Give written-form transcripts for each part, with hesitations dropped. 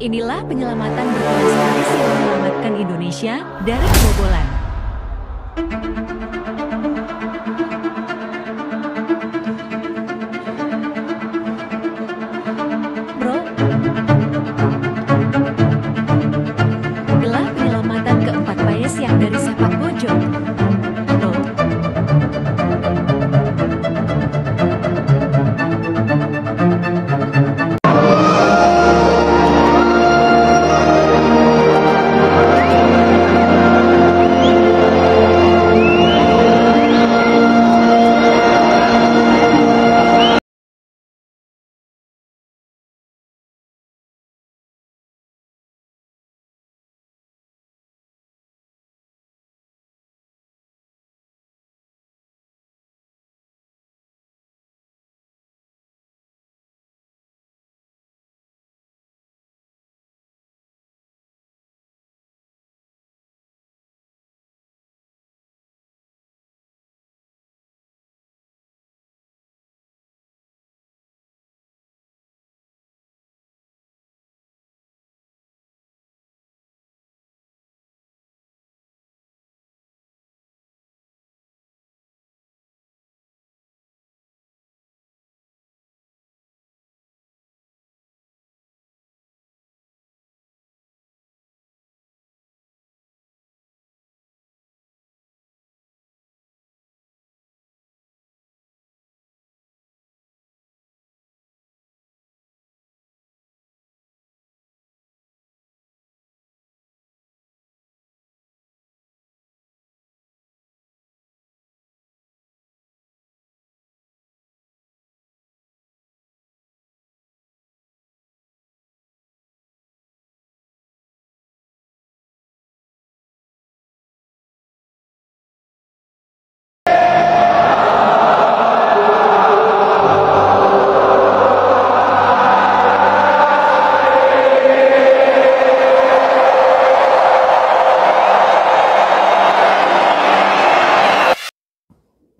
Inilah penyelamatan bertugas yang menyelamatkan Indonesia dari kebobolan. Bro, inilah penyelamatan keempat Paes yang dari sepak pojok. Bro.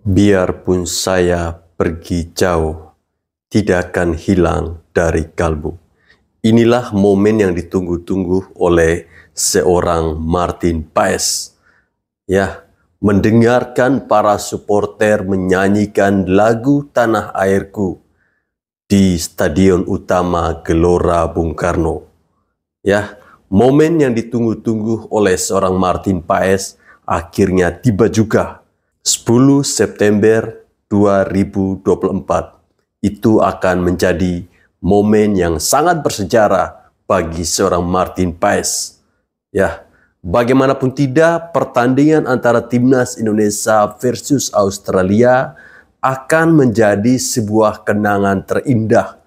Biarpun saya pergi jauh, tidak akan hilang dari kalbu. Inilah momen yang ditunggu-tunggu oleh seorang Martin Paes. Ya, mendengarkan para supporter menyanyikan lagu Tanah Airku di Stadion Utama Gelora Bung Karno. Ya, momen yang ditunggu-tunggu oleh seorang Martin Paes akhirnya tiba juga. 10 September 2024 itu akan menjadi momen yang sangat bersejarah bagi seorang Martin Paes. Ya, bagaimanapun tidak, pertandingan antara timnas Indonesia versus Australia akan menjadi sebuah kenangan terindah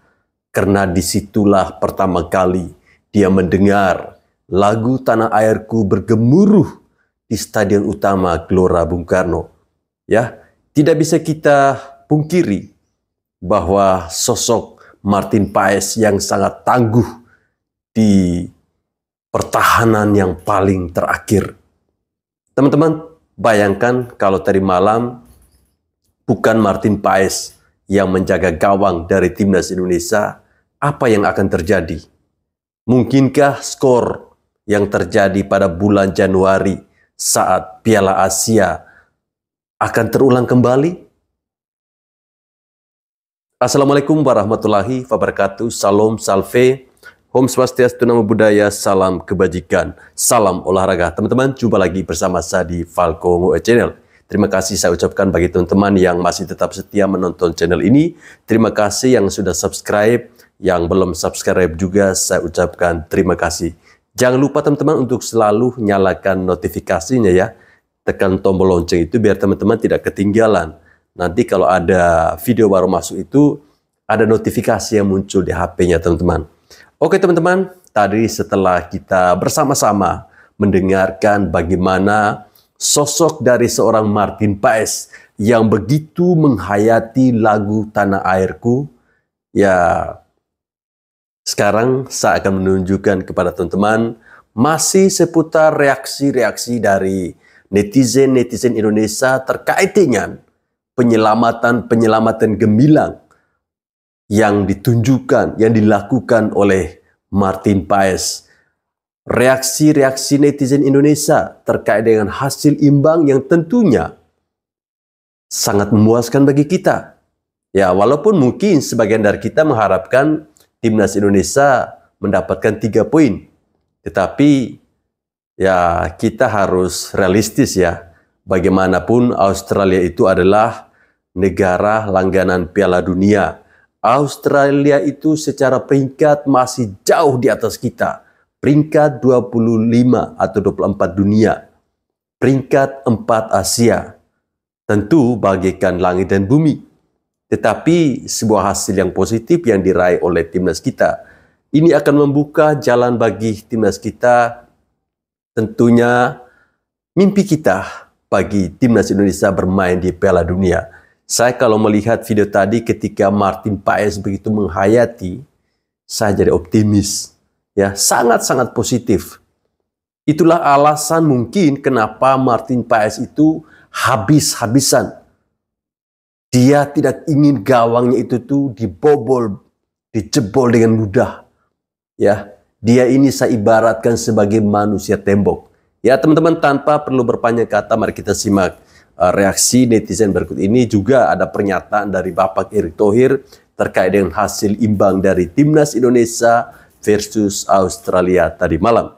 karena disitulah pertama kali dia mendengar lagu Tanah Airku bergemuruh di Stadion Utama Gelora Bung Karno. Ya, tidak bisa kita pungkiri bahwa sosok Martin Paes yang sangat tangguh di pertahanan yang paling terakhir. Teman-teman, bayangkan kalau tadi malam bukan Martin Paes yang menjaga gawang dari timnas Indonesia, apa yang akan terjadi? Mungkinkah skor yang terjadi pada bulan Januari saat Piala Asia akan terulang kembali? Assalamualaikum warahmatullahi wabarakatuh. Salam salve, Om Swastiastu, Namo Buddhaya, salam kebajikan, salam olahraga. Teman-teman, jumpa lagi bersama saya di Falco Ngoe Channel. Terima kasih saya ucapkan bagi teman-teman yang masih tetap setia menonton channel ini. Terima kasih yang sudah subscribe, yang belum subscribe juga saya ucapkan terima kasih. Jangan lupa teman-teman untuk selalu nyalakan notifikasinya ya. Tekan tombol lonceng itu biar teman-teman tidak ketinggalan. Nanti kalau ada video baru masuk itu, ada notifikasi yang muncul di HP-nya teman-teman. Oke teman-teman, tadi setelah kita bersama-sama mendengarkan bagaimana sosok dari seorang Martin Paes yang begitu menghayati lagu Tanah Airku, ya sekarang saya akan menunjukkan kepada teman-teman masih seputar reaksi-reaksi dari netizen-netizen Indonesia terkait dengan penyelamatan gemilang yang ditunjukkan, yang dilakukan oleh Martin Paes. Reaksi-reaksi netizen Indonesia terkait dengan hasil imbang yang tentunya sangat memuaskan bagi kita. Ya, walaupun mungkin sebagian dari kita mengharapkan timnas Indonesia mendapatkan 3 poin. Tetapi ya kita harus realistis ya. Bagaimanapun Australia itu adalah negara langganan Piala Dunia. Australia itu secara peringkat masih jauh di atas kita. Peringkat 25 atau 24 dunia. Peringkat 4 Asia. Tentu bagaikan langit dan bumi. Tetapi sebuah hasil yang positif yang diraih oleh timnas kita. Ini akan membuka jalan bagi timnas kita. Tentunya mimpi kita bagi timnas Indonesia bermain di Piala Dunia. Saya kalau melihat video tadi ketika Martin Paes begitu menghayati, saya jadi optimis. Ya, sangat-sangat positif. Itulah alasan mungkin kenapa Martin Paes itu habis-habisan. Dia tidak ingin gawangnya itu tuh dijebol dengan mudah. Ya, dia ini saya ibaratkan sebagai manusia tembok. Ya teman-teman, tanpa perlu berpanjang kata, mari kita simak reaksi netizen berikut ini. Juga ada pernyataan dari Bapak Erick Thohir terkait dengan hasil imbang dari timnas Indonesia versus Australia tadi malam.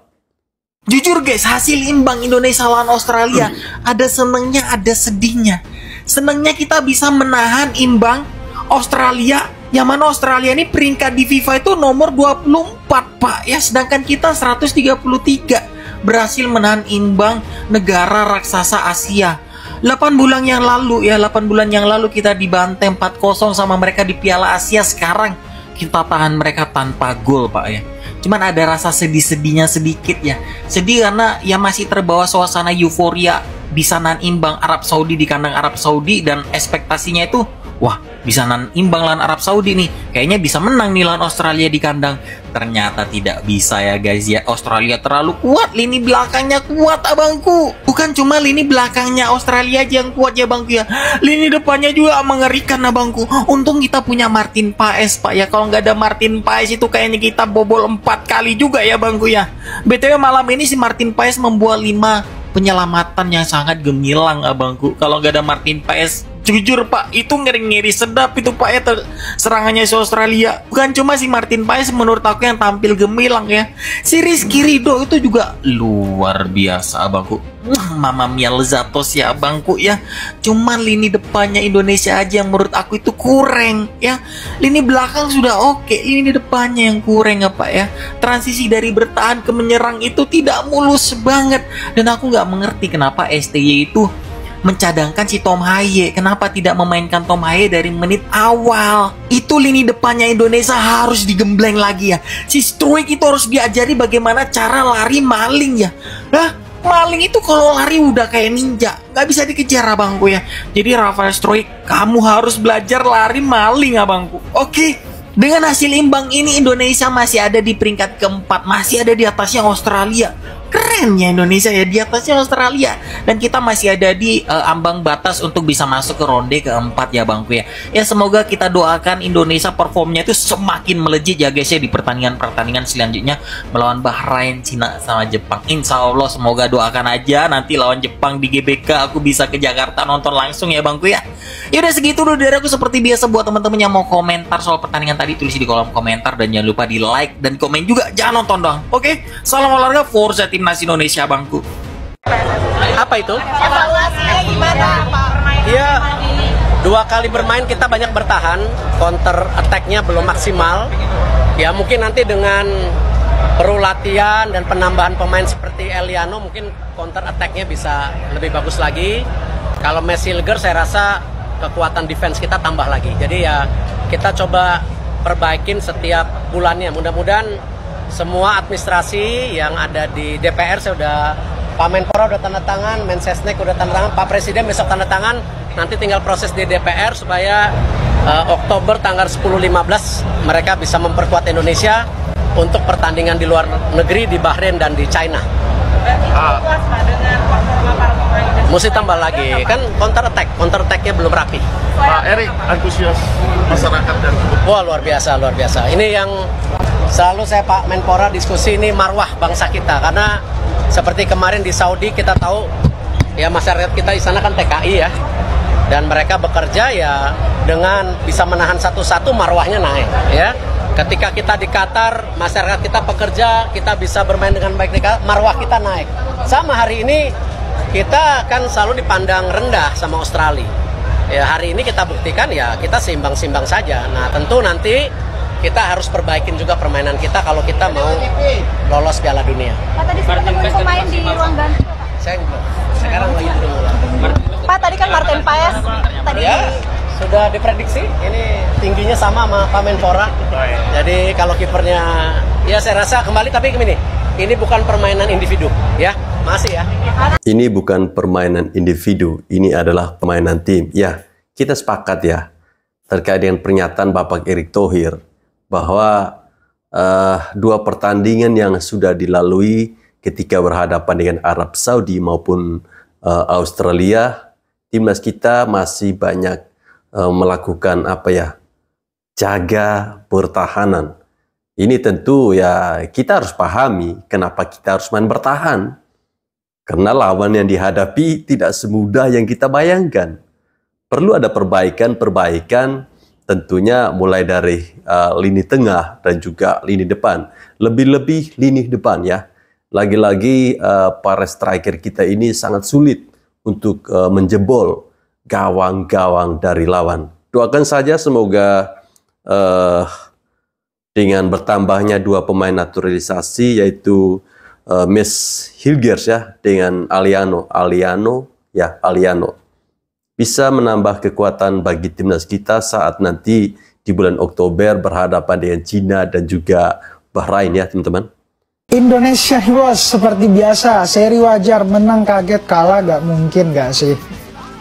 Jujur guys, hasil imbang Indonesia lawan Australia ada senengnya, ada sedihnya. Senengnya kita bisa menahan imbang Australia, yang mana Australia ini peringkat di FIFA itu nomor 24 Pak ya, sedangkan kita 133 berhasil menahan imbang negara raksasa Asia. 8 bulan yang lalu kita dibantai 4-0 sama mereka di Piala Asia. Sekarang kita tahan mereka tanpa gol Pak ya. Cuman ada rasa sedih-sedihnya sedikit ya. Sedih karena ya masih terbawa suasana euforia bisa nahan imbang Arab Saudi di kandang Arab Saudi, dan ekspektasinya itu wah, bisa nahan imbang lawan Arab Saudi nih. Kayaknya bisa menang nih lawan Australia di kandang. Ternyata tidak bisa ya guys ya. Australia terlalu kuat, lini belakangnya kuat abangku. Bukan cuma lini belakangnya Australia aja yang kuat ya bangku ya. Lini depannya juga mengerikan abangku. Untung kita punya Martin Paes Pak ya. Kalau nggak ada Martin Paes itu kayaknya kita bobol 4 kali juga ya bangku ya. BTW malam ini si Martin Paes membuat 5 penyelamatan yang sangat gemilang abangku. Kalau nggak ada Martin Paes, jujur Pak, itu ngeri-ngeri sedap itu Pak ya serangannya si Australia. Bukan cuma si Martin Paes menurut aku yang tampil gemilang ya, si Rizky Ridho itu juga luar biasa abangku. Mama mia lezatos ya abangku ya. Cuman lini depannya Indonesia aja yang menurut aku itu kurang ya. Lini belakang sudah oke, lini depannya yang kurang apa ya. Transisi dari bertahan ke menyerang itu tidak mulus banget. Dan aku nggak mengerti kenapa STY itu mencadangkan si Tom Haye. Kenapa tidak memainkan Tom Haye dari menit awal? Itu lini depannya Indonesia harus digembleng lagi ya. Si Struijk itu harus diajari bagaimana cara lari maling ya. Maling itu kalau lari udah kayak ninja, nggak bisa dikejar abangku ya. Jadi Rafael Struijk, kamu harus belajar lari maling abangku. Oke. Dengan hasil imbang ini Indonesia masih ada di peringkat keempat, masih ada di atasnya Australia. Keren ya Indonesia ya, di atasnya Australia. Dan kita masih ada di ambang batas untuk bisa masuk ke ronde keempat ya bangku ya. Ya semoga kita doakan Indonesia performnya itu semakin melejit ya guys ya di pertandingan-pertandingan selanjutnya melawan Bahrain, Cina sama Jepang. Insya Allah semoga doakan aja nanti lawan Jepang di GBK aku bisa ke Jakarta nonton langsung ya bangku ya. Ya udah segitu dulu dari aku. Seperti biasa buat teman-teman yang mau komentar soal pertandingan tadi, tulis di kolom komentar dan jangan lupa di like dan komen juga, jangan nonton doang. Oke, salam olahraga, Forza Timnas Indonesia bangku. Apa itu? Evaluasinya gimana Pak? Iya, 2 kali bermain kita banyak bertahan, counter attack-nya belum maksimal. Ya mungkin nanti dengan perlu latihan dan penambahan pemain seperti Eliano mungkin counter attack-nya bisa lebih bagus lagi. Kalau Messi Silger saya rasa kekuatan defense kita tambah lagi. Jadi ya kita coba perbaikin setiap bulannya. Mudah-mudahan semua administrasi yang ada di DPR, saya udah Pak Menpora udah tanda tangan, Mensesnek udah tanda tangan, Pak Presiden besok tanda tangan, nanti tinggal proses di DPR supaya Oktober tanggal 10-15 mereka bisa memperkuat Indonesia untuk pertandingan di luar negeri, di Bahrain dan di China. Puas Pak dengan performa para pemain Mesti tambah lagi, kan counter attack-nya belum rapi. Pak Erik, antusias masyarakat dan Wah, luar biasa. Ini yang selalu saya Pak Menpora diskusi, ini marwah bangsa kita. Karena seperti kemarin di Saudi kita tahu, ya masyarakat kita di sana kan TKI ya. Dan mereka bekerja ya dengan bisa menahan satu-satu, marwahnya naik ya. Ketika kita di Qatar, masyarakat kita pekerja, kita bisa bermain dengan baik, marwah kita naik. Sama hari ini kita kan selalu dipandang rendah sama Australia. Ya hari ini kita buktikan ya kita seimbang-seimbang saja. Nah tentu nanti kita harus perbaikin juga permainan kita kalau kita mau lolos Piala Dunia. Pak, tadi sempat temuin pemain di ruang ganti. Saya belum. Sekarang lagi turun bola. Pak, tadi kan Martin Paes tadi Ya, sudah diprediksi ini tingginya sama Pak Menpora. Jadi kalau kipernya ya saya rasa kembali, tapi gini, ini bukan permainan individu ya. Masih ya. Ini bukan permainan individu, ini adalah permainan tim. Ya, kita sepakat ya terkait dengan pernyataan Bapak Erick Thohir bahwa dua pertandingan yang sudah dilalui ketika berhadapan dengan Arab Saudi maupun Australia, timnas kita masih banyak melakukan jaga pertahanan. Ini tentu ya kita harus pahami kenapa kita harus main bertahan. Karena lawan yang dihadapi tidak semudah yang kita bayangkan. Perlu ada perbaikan tentunya mulai dari lini tengah dan juga lini depan. Lebih-lebih lini depan ya. Lagi-lagi para striker kita ini sangat sulit untuk menjebol gawang-gawang dari lawan. Doakan saja semoga dengan bertambahnya dua pemain naturalisasi yaitu Miss Hilgers ya dengan Aliano bisa menambah kekuatan bagi timnas kita saat nanti di bulan Oktober berhadapan dengan Cina dan juga Bahrain ya teman-teman. Indonesia bos, seperti biasa, seri wajar, menang kaget kalah gak mungkin gak sih?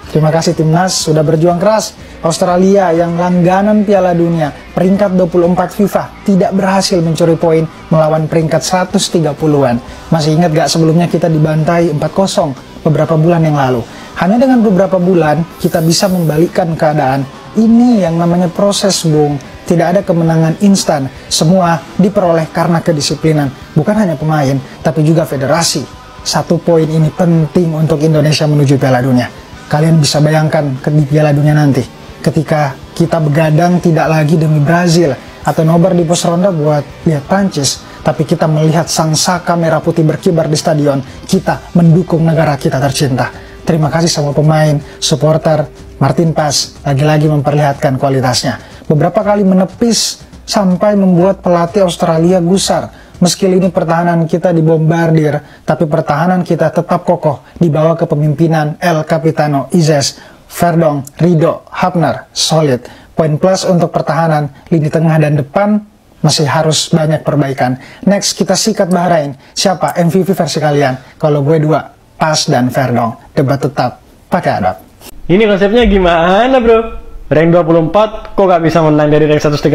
Terima kasih timnas sudah berjuang keras. Australia yang langganan Piala Dunia, peringkat 24 FIFA, tidak berhasil mencuri poin melawan peringkat 130-an. Masih ingat gak sebelumnya kita dibantai 4-0 beberapa bulan yang lalu? Hanya dengan beberapa bulan kita bisa membalikkan keadaan. Ini yang namanya proses, Bung. Tidak ada kemenangan instan. Semua diperoleh karena kedisiplinan. Bukan hanya pemain, tapi juga federasi. 1 poin ini penting untuk Indonesia menuju Piala Dunia. Kalian bisa bayangkan di Piala Dunia nanti, ketika kita begadang tidak lagi demi Brazil atau nobar di pos ronda buat lihat Prancis, tapi kita melihat sang saka merah putih berkibar di stadion, kita mendukung negara kita tercinta. Terima kasih sama pemain, supporter, Martin Paes lagi-lagi memperlihatkan kualitasnya. Beberapa kali menepis sampai membuat pelatih Australia gusar. Meski lini pertahanan kita dibombardir, tapi pertahanan kita tetap kokoh di bawah kepemimpinan El Capitano Izes, Verdong, Rido, Hapner, solid. Poin plus untuk pertahanan, lini tengah dan depan masih harus banyak perbaikan. Next kita sikat Bahrain. Siapa MVP versi kalian? Kalau gue 2, Paes dan Verdong. Debat tetap pakai adab. Ini konsepnya gimana bro? Rank 24 kok gak bisa menang dari rank 131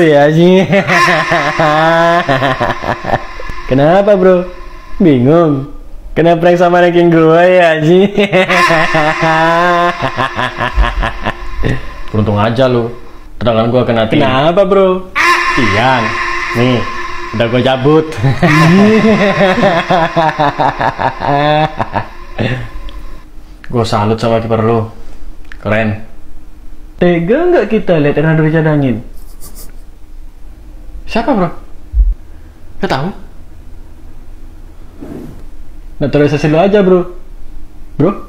ya sih? Kenapa bro? Bingung? Kenapa rank sama ranking gue ya sih? Beruntung aja lu, tendangan gue kena tim. Kenapa bro? Tiang, nih udah gue cabut. Gue salut sama kiper lu, keren. Tega nggak kita lihat Ronaldo dicadangin? Siapa bro? Gak tahu. Naturalisasi lu aja bro. Bro?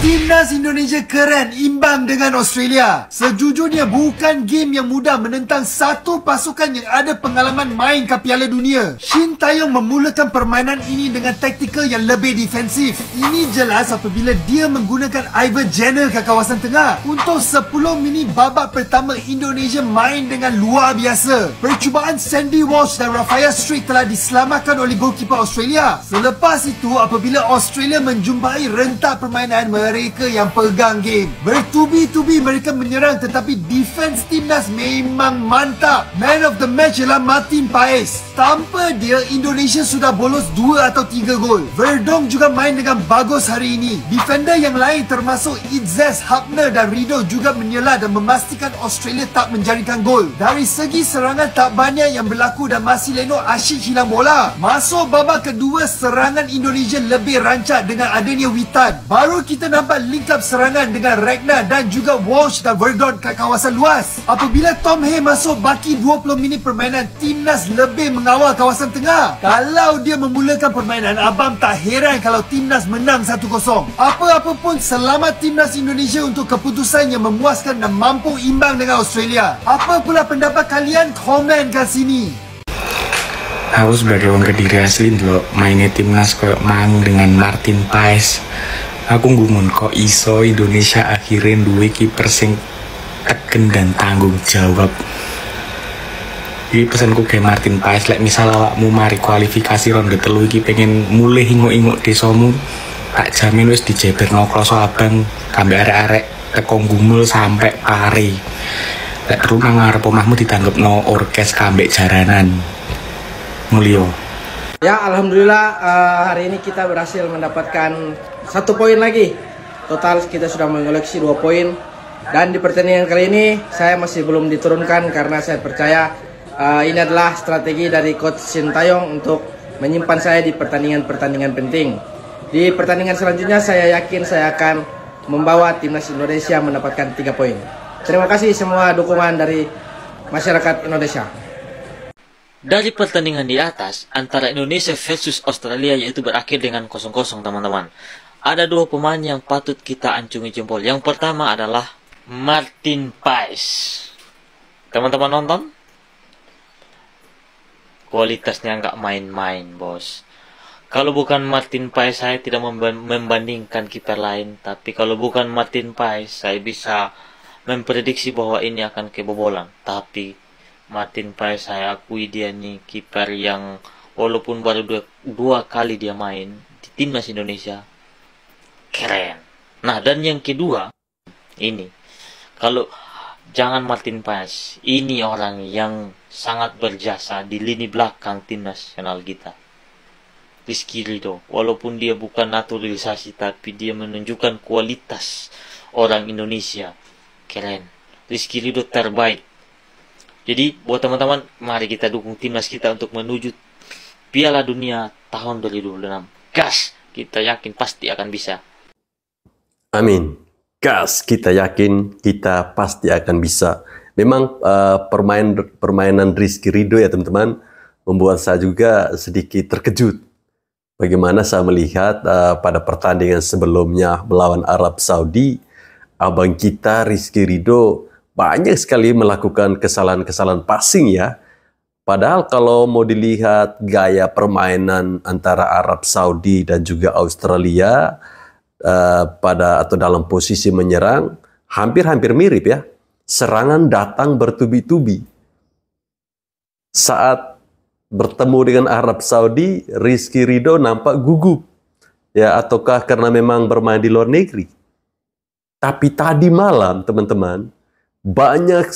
Timnas Indonesia keren, imbang dengan Australia. Sejujurnya bukan game yang mudah menentang satu pasukan yang ada pengalaman main ke Piala Dunia. Shin Taeyong memulakan permainan ini dengan taktikal yang lebih defensif. Ini jelas apabila dia menggunakan Ivan Jenner ke kawasan tengah. Untuk 10 minit babak pertama, Indonesia main dengan luar biasa. Percubaan Sandy Walsh dan Rafael Strait telah diselamatkan oleh goalkeeper Australia. Selepas itu, apabila Australia menjumpai rentak permainan, mereka mereka yang pegang game. Bertubi-tubi mereka menyerang tetapi defense timnas memang mantap. Man of the match ialah Martin Paes. Tanpa dia, Indonesia sudah bolos 2 atau 3 gol. Verdong juga main dengan bagus hari ini. Defender yang lain termasuk Itzes, Hapner dan Rido juga menyela dan memastikan Australia tak menjaringkan gol. Dari segi serangan tak banyak yang berlaku dan masih Leno asyik hilang bola. Masuk babak kedua, serangan Indonesia lebih rancak dengan adanya Witan. Baru kita nampak link up serangan dengan Ragnar dan juga Walsh dan Verdon kat kawasan luas. Apabila Tom Hay masuk baki 20 minit permainan, timnas lebih mengawal kawasan tengah. Kalau dia memulakan permainan, abang tak heran kalau timnas menang 1-0. Apa-apa pun, selamat timnas Indonesia untuk keputusan yang memuaskan dan mampu imbang dengan Australia. Apa pula pendapat kalian? Komen kat sini. Aku sebagai orang Kediri asli loh, mainnya timnas kayak mang dengan Martin Paes. Aku ngumun kok iso Indonesia akhirnya duwe kiper sing teken dan tanggung jawab. Iki pesanku kayak Martin Paes, lek misal awakmu mari kualifikasi ronde 3 iki pengen mulai inguk-inguk desamu, tak jamin wis dijeberno kloso abang kambe arek-arek teko gumul sampai pare. Lek perlu nang ngarep omahmu ditanggepno orkes kambe jaranan. Mulio. Ya, alhamdulillah hari ini kita berhasil mendapatkan 1 poin lagi. Total kita sudah mengoleksi 2 poin. Dan di pertandingan kali ini saya masih belum diturunkan karena saya percaya ini adalah strategi dari Coach Sintayong untuk menyimpan saya di pertandingan-pertandingan penting. Di pertandingan selanjutnya saya yakin saya akan membawa timnas Indonesia mendapatkan 3 poin. Terima kasih semua dukungan dari masyarakat Indonesia. Dari pertandingan di atas, antara Indonesia versus Australia yaitu berakhir dengan 0-0 teman-teman. Ada 2 pemain yang patut kita acungi jempol. Yang pertama adalah Martin Paes. Teman-teman nonton? Kualitasnya nggak main-main, bos. Kalau bukan Martin Paes, saya tidak membandingkan kiper lain. Tapi kalau bukan Martin Paes, saya bisa memprediksi bahwa ini akan kebobolan. Tapi Martin Paes, saya akui dia nih kiper yang walaupun baru dua kali dia main di timnas Indonesia, keren. Nah, dan yang kedua ini, kalau jangan Martin Paes, ini orang yang sangat berjasa di lini belakang tim nasional kita, Rizky Ridho. Walaupun dia bukan naturalisasi, tapi dia menunjukkan kualitas orang Indonesia, keren. Rizky Ridho terbaik. Jadi buat teman-teman, mari kita dukung timnas kita untuk menuju Piala Dunia tahun 2026. Gas, kita yakin pasti akan bisa. Amin. Gas, kita yakin kita pasti akan bisa. Memang permainan Rizky Ridho ya teman-teman, membuat saya juga sedikit terkejut. Bagaimana saya melihat pada pertandingan sebelumnya melawan Arab Saudi, abang kita Rizky Ridho banyak sekali melakukan kesalahan-kesalahan passing ya. Padahal kalau mau dilihat gaya permainan antara Arab Saudi dan juga Australia atau dalam posisi menyerang hampir-hampir mirip ya. Serangan datang bertubi-tubi. Saat bertemu dengan Arab Saudi, Rizky Ridho nampak gugup. Ya, ataukah karena memang bermain di luar negeri. Tapi tadi malam teman-teman, banyak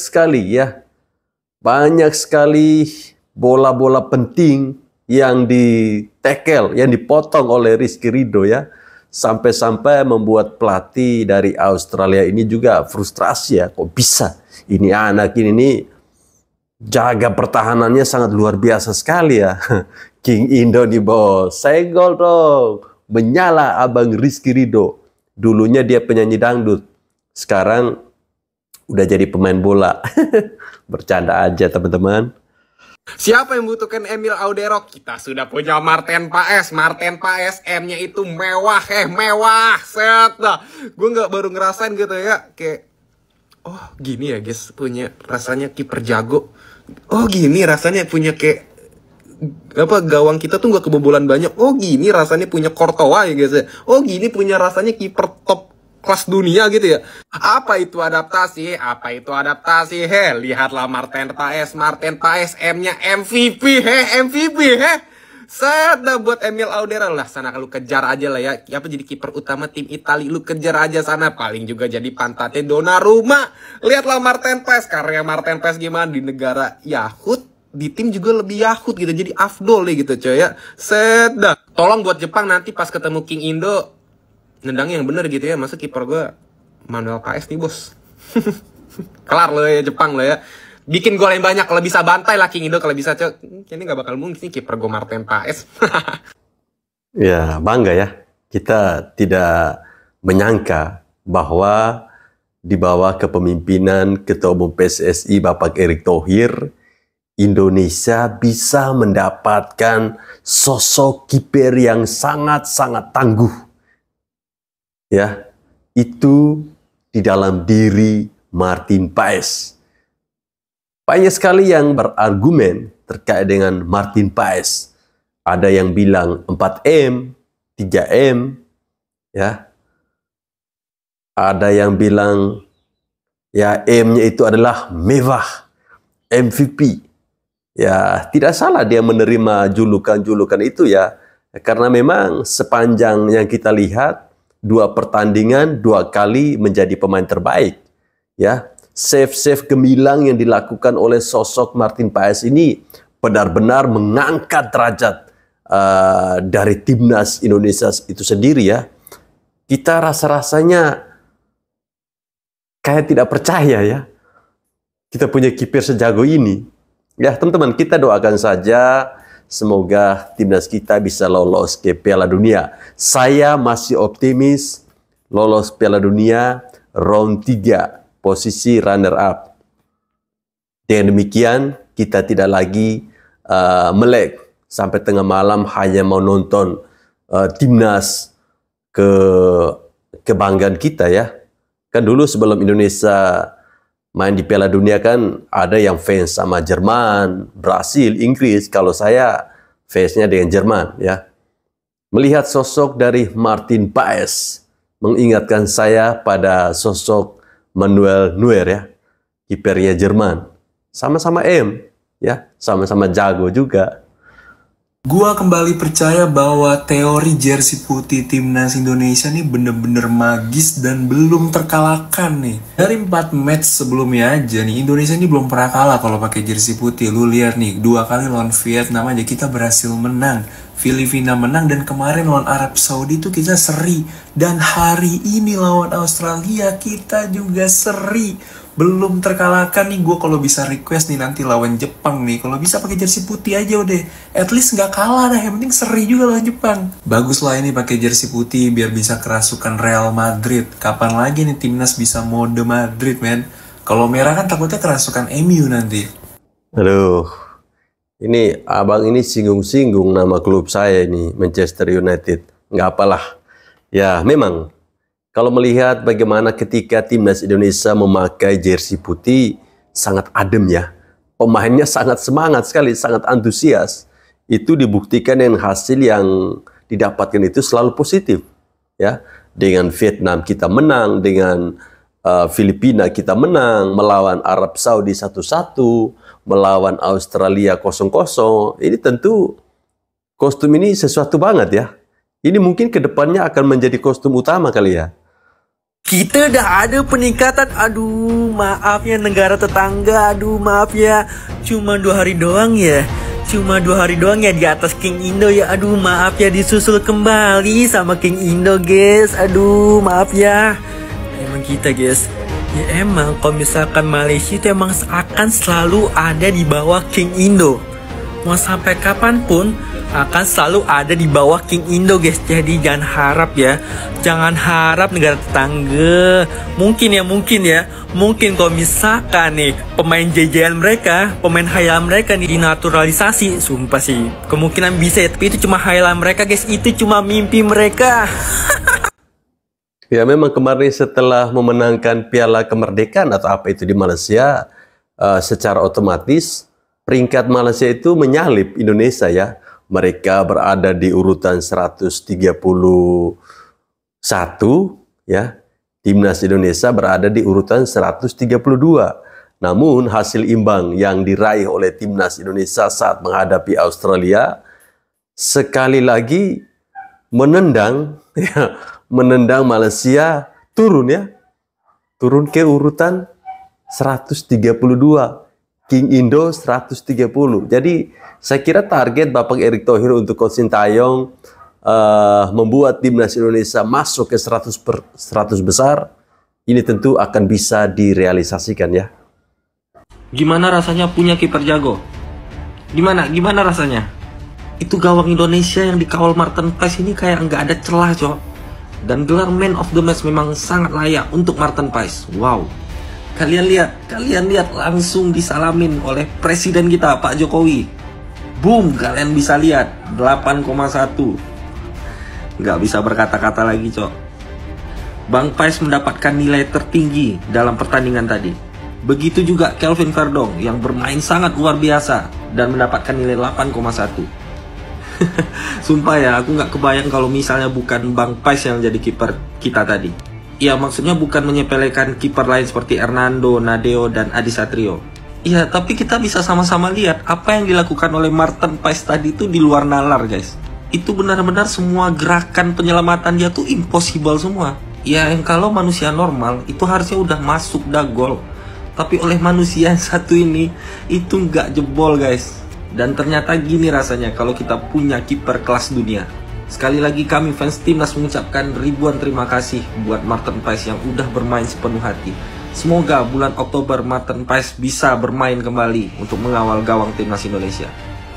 sekali bola-bola penting yang ditekel, yang dipotong oleh Rizky Ridho ya. Sampai-sampai membuat pelatih dari Australia ini juga frustrasi ya. Kok bisa ini anak ini jaga pertahanannya sangat luar biasa sekali ya. King Indo nih bos, senggol dong. Menyala abang Rizky Ridho. Dulunya dia penyanyi dangdut, sekarang udah jadi pemain bola. Bercanda aja teman-teman. Siapa yang membutuhkan Emil Audero? Kita sudah punya Martin Paes. Martin Paes M-nya itu mewah, mewah. Set dah. Gue nggak baru ngerasain gitu ya, kayak oh gini ya guys, punya rasanya kiper jago. Oh gini rasanya punya kayak apa, gawang kita tuh nggak kebobolan banyak. Oh gini rasanya punya Courtois ya guys ya. Oh gini punya rasanya kiper top kelas dunia gitu ya. Apa itu adaptasi? Apa itu adaptasi? Lihatlah Martin Paes. Martin Paes M-nya MVP. MVP. Set dah buat Emil Audero lah, sana lu kejar aja lah ya. Apa jadi kiper utama tim Italia, lu kejar aja sana. Paling juga jadi pantatnya Donnarumma. Lihatlah Martin Paes, karya Martin Paes gimana di negara Yahud, di tim juga lebih Yahud gitu, jadi afdol deh gitu coy ya. Set dah. Tolong buat Jepang nanti pas ketemu King Indo, nendangnya yang bener gitu ya. Masa kiper gue Manuel Paes nih bos. Kelar lo ya Jepang lo ya. Bikin gol yang banyak, kalau bisa bantai lah King Indo, kalau bisa cok. Kayaknya nggak bakal mungkin nih kiper gue Martin Paes. Ya, bangga ya. Kita tidak menyangka bahwa di bawah kepemimpinan Ketua Umum PSSI Bapak Erick Thohir, Indonesia bisa mendapatkan sosok kiper yang sangat-sangat tangguh. Ya, itu di dalam diri Martin Paes. Banyak sekali yang berargumen terkait dengan Martin Paes. Ada yang bilang 4M, 3M, ya. Ada yang bilang ya M-nya itu adalah mewah, MVP. Ya, tidak salah dia menerima julukan-julukan itu ya. Karena memang sepanjang yang kita lihat, 2 pertandingan 2 kali menjadi pemain terbaik. Ya, save-save gemilang yang dilakukan oleh sosok Martin Paes ini benar-benar mengangkat derajat dari timnas Indonesia itu sendiri ya. Kita rasa-rasanya kayak tidak percaya ya, kita punya kiper sejago ini. Ya teman-teman, kita doakan saja semoga timnas kita bisa lolos ke Piala Dunia. Saya masih optimis lolos Piala Dunia round 3. Posisi runner up. Dengan demikian kita tidak lagi melek sampai tengah malam hanya mau nonton timnas kebanggaan kita ya. Kan dulu sebelum Indonesia main di Piala Dunia kan ada yang fans sama Jerman, Brasil, Inggris. Kalau saya fansnya dengan Jerman ya. Melihat sosok dari Martin Paes mengingatkan saya pada sosok Manuel Neuer ya, kipernya Jerman. Sama-sama M, ya, sama-sama jago juga. Gua kembali percaya bahwa teori jersey putih timnas Indonesia nih bener-bener magis dan belum terkalahkan nih. Dari 4 match sebelumnya aja nih, Indonesia ini belum pernah kalah kalau pakai jersey putih. Lu lihat nih, 2 kali lawan Vietnam aja kita berhasil menang. Filipina menang, dan kemarin lawan Arab Saudi itu kita seri. Dan hari ini lawan Australia kita juga seri. Belum terkalahkan nih. Gue kalau bisa request nih nanti lawan Jepang nih, kalau bisa pakai jersey putih aja udah. At least nggak kalah dah, yang penting seri juga lawan Jepang. Bagus lah ini pakai jersey putih biar bisa kerasukan Real Madrid. Kapan lagi nih timnas bisa mode Madrid, men? Kalau merah kan takutnya kerasukan MU nanti. Aduh. Ini abang ini singgung-singgung nama klub saya ini, Manchester United. Nggak apalah. Ya memang, kalau melihat bagaimana ketika timnas Indonesia memakai jersey putih, sangat adem ya. Pemainnya sangat semangat sekali, sangat antusias. Itu dibuktikan dengan hasil yang didapatkan itu selalu positif. Ya, dengan Vietnam kita menang, dengan Filipina kita menang, melawan Arab Saudi 1-1, melawan Australia 0-0. Ini tentu kostum ini sesuatu banget ya. Ini mungkin kedepannya akan menjadi kostum utama kali ya. Kita udah ada peningkatan. Aduh maaf ya negara tetangga. Aduh maaf ya, cuma 2 hari doang ya. Cuma 2 hari doang ya di atas King Indo ya. Aduh maaf ya, disusul kembali sama King Indo guys. Aduh maaf ya. Emang kita guys, ya emang kalau misalkan Malaysia itu emang akan selalu ada di bawah King Indo. Mau sampai kapanpun akan selalu ada di bawah King Indo guys. Jadi jangan harap ya, jangan harap negara tetangga. Mungkin kalau misalkan nih pemain jajahan mereka, pemain hayalan mereka nih dinaturalisasi, sumpah sih kemungkinan bisa ya. Tapi itu cuma hayalan mereka guys, itu cuma mimpi mereka. Ya memang kemarin setelah memenangkan Piala Kemerdekaan atau apa itu di Malaysia, secara otomatis peringkat Malaysia itu menyalip Indonesia ya. Mereka berada di urutan 131 ya. Timnas Indonesia berada di urutan 132. Namun hasil imbang yang diraih oleh Timnas Indonesia saat menghadapi Australia sekali lagi menendang ya, menendang Malaysia turun ya. Turun ke urutan 132. King Indo 130. Jadi saya kira target Bapak Erick Thohir untuk Coach Sintayong membuat timnas Indonesia masuk ke 100 besar, ini tentu akan bisa direalisasikan ya. Gimana rasanya punya kiper jago? Gimana rasanya? Itu gawang Indonesia yang dikawal Martin Paes ini kayak nggak ada celah, cok. Dan gelar Man of the Match memang sangat layak untuk Martin Paes. Wow. Kalian lihat langsung disalamin oleh presiden kita Pak Jokowi. Boom, kalian bisa lihat 8,1. Nggak bisa berkata-kata lagi, cok. Bang Paes mendapatkan nilai tertinggi dalam pertandingan tadi. Begitu juga Kelvin Verdong yang bermain sangat luar biasa dan mendapatkan nilai 8,1. Sumpah ya, aku nggak kebayang kalau misalnya bukan Bang Paes yang jadi kiper kita tadi. Ya, maksudnya bukan menyepelekan kiper lain seperti Hernando, Nadeo, dan Adi Satrio. Ya, tapi kita bisa sama-sama lihat apa yang dilakukan oleh Martin Paes tadi itu di luar nalar, guys. Itu benar-benar semua gerakan penyelamatan dia tuh impossible semua. Ya, yang kalau manusia normal itu harusnya udah masuk dah gol. Tapi oleh manusia yang satu ini itu nggak jebol, guys. Dan ternyata gini rasanya kalau kita punya kiper kelas dunia. Sekali lagi kami fans timnas mengucapkan ribuan terima kasih buat Martin Paes yang udah bermain sepenuh hati. Semoga bulan Oktober Martin Paes bisa bermain kembali untuk mengawal gawang timnas Indonesia.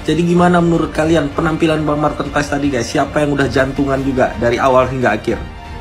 Jadi gimana menurut kalian penampilan Bang Martin Paes tadi, guys? Siapa yang udah jantungan juga dari awal hingga akhir?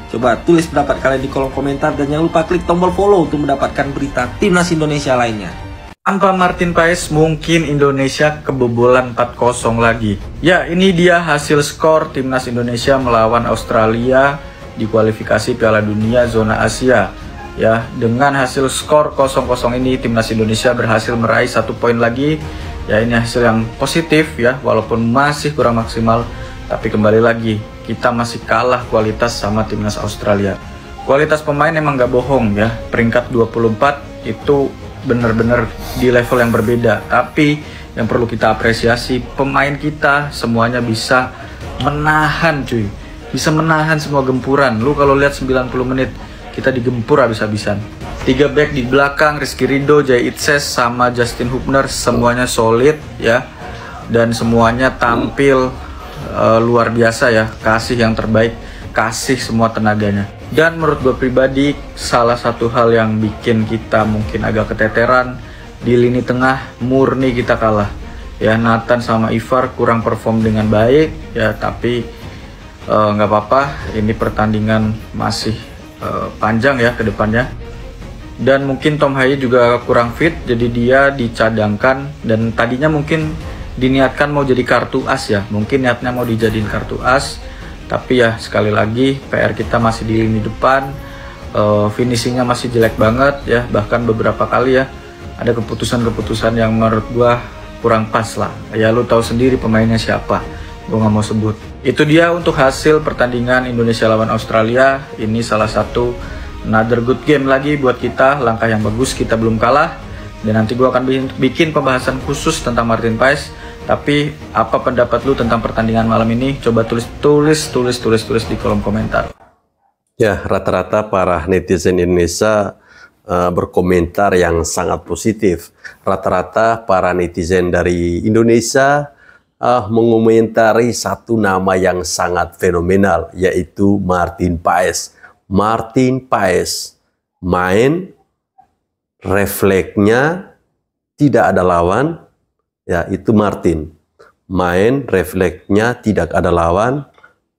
Coba tulis pendapat kalian di kolom komentar dan jangan lupa klik tombol follow untuk mendapatkan berita timnas Indonesia lainnya. Tanpa Martin Paes mungkin Indonesia kebobolan 4-0 lagi. Ya, ini dia hasil skor timnas Indonesia melawan Australia di kualifikasi Piala Dunia zona Asia. Ya, dengan hasil skor 0-0 ini timnas Indonesia berhasil meraih 1 poin lagi. Ya, ini hasil yang positif ya, walaupun masih kurang maksimal, tapi kembali lagi kita masih kalah kualitas sama timnas Australia. Kualitas pemain emang gak bohong ya, peringkat 24 itu benar-benar di level yang berbeda. Tapi yang perlu kita apresiasi, pemain kita semuanya bisa menahan cuy, bisa menahan semua gempuran. Lu kalau lihat 90 menit kita digempur habis-habisan. 3 back di belakang, Rizky Ridho, Jay Itses sama Justin Hubner semuanya solid ya, dan semuanya tampil luar biasa ya, kasih yang terbaik, kasih semua tenaganya. Dan menurut gue pribadi, salah satu hal yang bikin kita mungkin agak keteteran di lini tengah, murni kita kalah ya. Nathan sama Ivar kurang perform dengan baik ya, tapi nggak apa-apa, ini pertandingan masih panjang ya ke depannya. Dan mungkin Tom Haye juga kurang fit, jadi dia dicadangkan, dan tadinya mungkin diniatkan mau jadi kartu as ya, mungkin niatnya mau dijadiin kartu as, tapi ya sekali lagi PR kita masih di lini depan, finishingnya masih jelek banget ya, bahkan beberapa kali ya ada keputusan-keputusan yang menurut gua kurang pas lah ya. Lu tahu sendiri pemainnya siapa, gua nggak mau sebut. Itu dia untuk hasil pertandingan Indonesia lawan Australia. Ini salah satu another good game lagi buat kita, langkah yang bagus, kita belum kalah. Dan nanti gua akan bikin pembahasan khusus tentang Martin Paes. Tapi apa pendapat lu tentang pertandingan malam ini? Coba tulis di kolom komentar. Ya, rata-rata para netizen Indonesia berkomentar yang sangat positif. Rata-rata para netizen dari Indonesia mengomentari satu nama yang sangat fenomenal, yaitu Martin Paes. Martin Paes main, refleksnya tidak ada lawan. Ya, itu Martin. Main, refleksnya tidak ada lawan.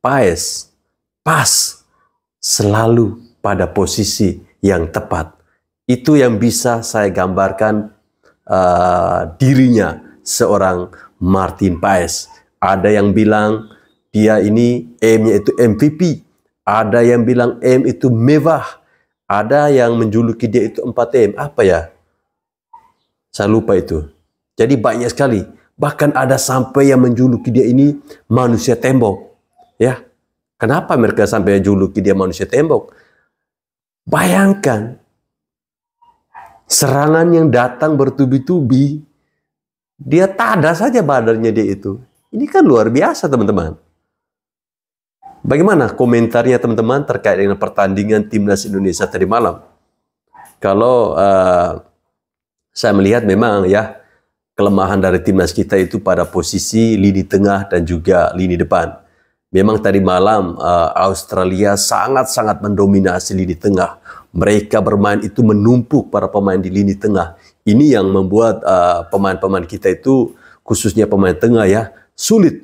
Paes, pas, selalu pada posisi yang tepat. Itu yang bisa saya gambarkan dirinya seorang Martin Paes. Ada yang bilang dia ini M-nya itu MVP. Ada yang bilang M itu mewah. Ada yang menjuluki dia itu 4M. Apa ya? Saya lupa itu. Jadi banyak sekali. Bahkan ada sampai yang menjuluki dia ini manusia tembok. Ya. Kenapa mereka sampai menjuluki dia manusia tembok? Bayangkan. Serangan yang datang bertubi-tubi. Dia tada saja badannya dia itu. Ini kan luar biasa teman-teman. Bagaimana komentarnya teman-teman terkait dengan pertandingan timnas Indonesia tadi malam? Kalau saya melihat memang ya kelemahan dari timnas kita itu pada posisi lini tengah dan juga lini depan. Memang tadi malam Australia sangat-sangat mendominasi lini tengah. Mereka bermain itu menumpuk para pemain di lini tengah. Ini yang membuat pemain-pemain kita itu, khususnya pemain tengah ya, sulit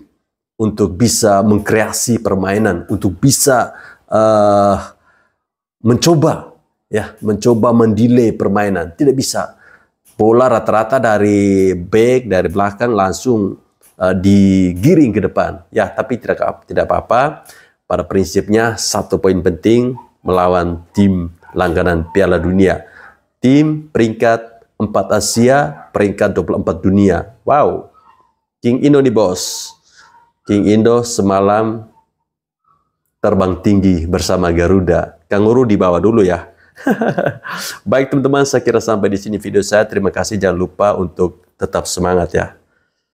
untuk bisa mengkreasi permainan, untuk bisa mencoba mendelay permainan. Tidak bisa. Bola rata-rata dari back, dari belakang langsung digiring ke depan. Ya, tapi tidak apa-apa. Pada prinsipnya 1 poin penting melawan tim langganan Piala Dunia. Tim peringkat 4 Asia, peringkat 24 dunia. Wow. King Indo nih bos. King Indo semalam terbang tinggi bersama Garuda. Kanguru di bawah dulu ya. Baik teman-teman, saya kira sampai di sini video saya. Terima kasih, jangan lupa untuk tetap semangat ya.